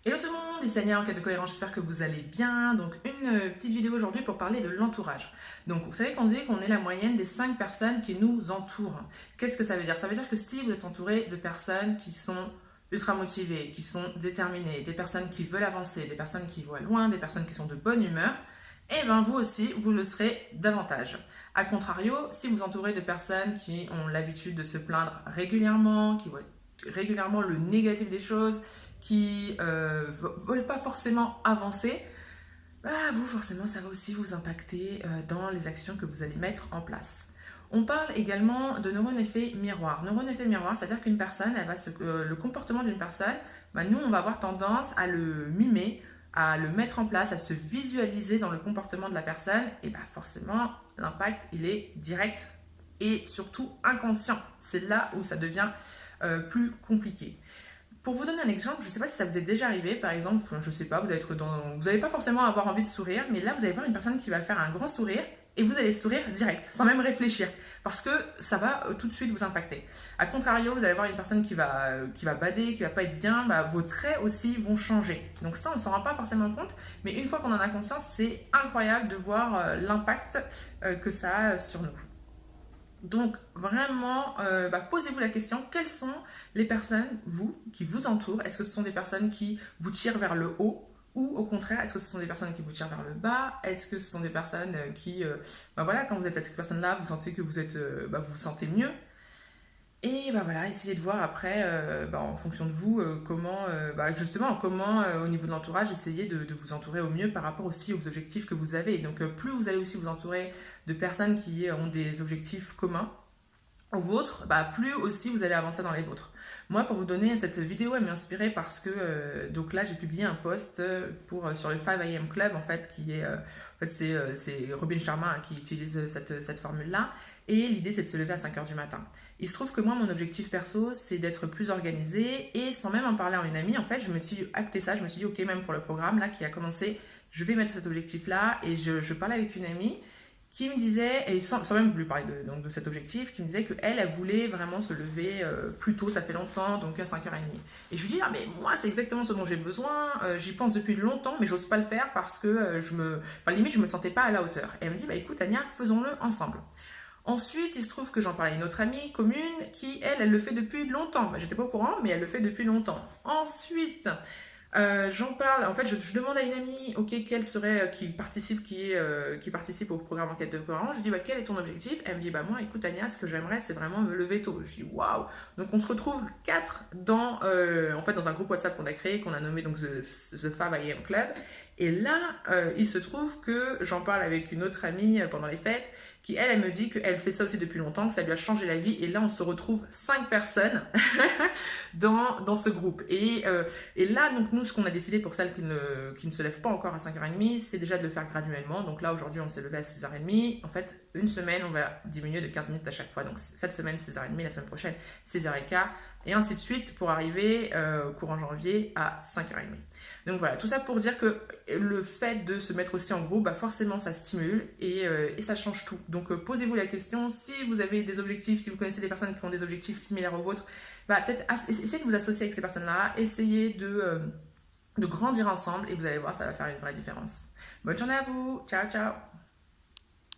Hello tout le monde, ici Ania en quête de cohérence, j'espère que vous allez bien. Donc une petite vidéo aujourd'hui pour parler de l'entourage. Donc vous savez qu'on dit qu'on est la moyenne des 5 personnes qui nous entourent. Qu'est-ce que ça veut dire? Ça veut dire que si vous êtes entouré de personnes qui sont ultra motivées, qui sont déterminées, des personnes qui veulent avancer, des personnes qui voient loin, des personnes qui sont de bonne humeur, et bien vous aussi, vous le serez davantage. A contrario, si vous entourez de personnes qui ont l'habitude de se plaindre régulièrement, qui voient régulièrement le négatif des choses, qui veulent pas forcément avancer, bah, vous forcément ça va aussi vous impacter dans les actions que vous allez mettre en place. On parle également de neurone effet miroir. Neurone effet miroir, c'est-à-dire qu'une personne, le comportement d'une personne, bah, nous on va avoir tendance à le mimer, à le mettre en place, à se visualiser dans le comportement de la personne, et bah forcément l'impact il est direct et surtout inconscient. C'est là où ça devient plus compliqué. Pour vous donner un exemple, je ne sais pas si ça vous est déjà arrivé, par exemple, je ne sais pas, vous n'allez pas forcément avoir envie de sourire, mais là vous allez voir une personne qui va faire un grand sourire et vous allez sourire direct, sans même réfléchir, parce que ça va tout de suite vous impacter. A contrario, vous allez voir une personne qui va bader, qui va pas être bien, bah, vos traits aussi vont changer. Donc ça, on s'en rend pas forcément compte, mais une fois qu'on en a conscience, c'est incroyable de voir l'impact que ça a sur nous. Donc vraiment, posez-vous la question, quelles sont les personnes, qui vous entourent? Est-ce que ce sont des personnes qui vous tirent vers le haut ou au contraire, est-ce que ce sont des personnes qui vous tirent vers le bas? Est-ce que ce sont des personnes qui, voilà, quand vous êtes avec cette personne-là, vous sentez que vous vous sentez mieux? Et voilà, essayez de voir après, en fonction de vous, comment au niveau de l'entourage, essayez de vous entourer au mieux par rapport aussi aux objectifs que vous avez. Donc plus vous allez aussi vous entourer de personnes qui ont des objectifs communs aux vôtres, plus aussi vous allez avancer dans les vôtres. Moi, pour vous donner, cette vidéo, elle m'est inspirée parce que, donc là, j'ai publié un post sur le 5 AM Club, en fait, qui est, c'est Robin Sharma qui utilise cette formule-là, et l'idée, c'est de se lever à 5 heures du matin. Il se trouve que moi, mon objectif perso, c'est d'être plus organisée, et sans même en parler à une amie, en fait, je me suis acté ça, je me suis dit, ok, même pour le programme, là, qui a commencé, je vais mettre cet objectif-là, et je parlais avec une amie, qui me disait, et sans même lui parler de cet objectif, qui me disait qu'elle, elle voulait vraiment se lever plus tôt, ça fait longtemps, donc à 5h30. Et je lui dis, ah mais moi c'est exactement ce dont j'ai besoin, j'y pense depuis longtemps, mais j'ose pas le faire parce que limite je me sentais pas à la hauteur. Et elle me dit, écoute Ania, faisons-le ensemble. Ensuite, il se trouve que j'en parlais à une autre amie commune qui, elle le fait depuis longtemps. J'étais pas au courant, mais elle le fait depuis longtemps. Ensuite, j'en parle, en fait, je demande à une amie, ok, quelle serait, qui participe au programme Enquête de cohérence. Je dis, quel est ton objectif? Elle me dit, moi, écoute, Ania, ce que j'aimerais, c'est vraiment me lever tôt. Je dis, waouh! Donc, on se retrouve 4 dans un groupe WhatsApp qu'on a créé, qu'on a nommé donc The 5 AM Club. Et là, il se trouve que j'en parle avec une autre amie pendant les fêtes, qui elle me dit qu'elle fait ça aussi depuis longtemps, que ça lui a changé la vie. Et là, on se retrouve 5 personnes dans ce groupe. Et là, donc nous, ce qu'on a décidé pour celles qui ne se lèvent pas encore à 5h30, c'est déjà de le faire graduellement. Donc là, aujourd'hui, on s'est levé à 6h30. En fait, une semaine, on va diminuer de 15 minutes à chaque fois. Donc cette semaine, 6h30, la semaine prochaine, 6h15, et ainsi de suite pour arriver courant janvier à 5h30. Donc voilà, tout ça pour dire que le fait de se mettre aussi en groupe, forcément ça stimule et ça change tout. Donc posez-vous la question, si vous avez des objectifs, si vous connaissez des personnes qui ont des objectifs similaires aux vôtres, peut-être essayez de vous associer avec ces personnes-là, essayez de grandir ensemble et vous allez voir, ça va faire une vraie différence. Bonne journée à vous, ciao ciao!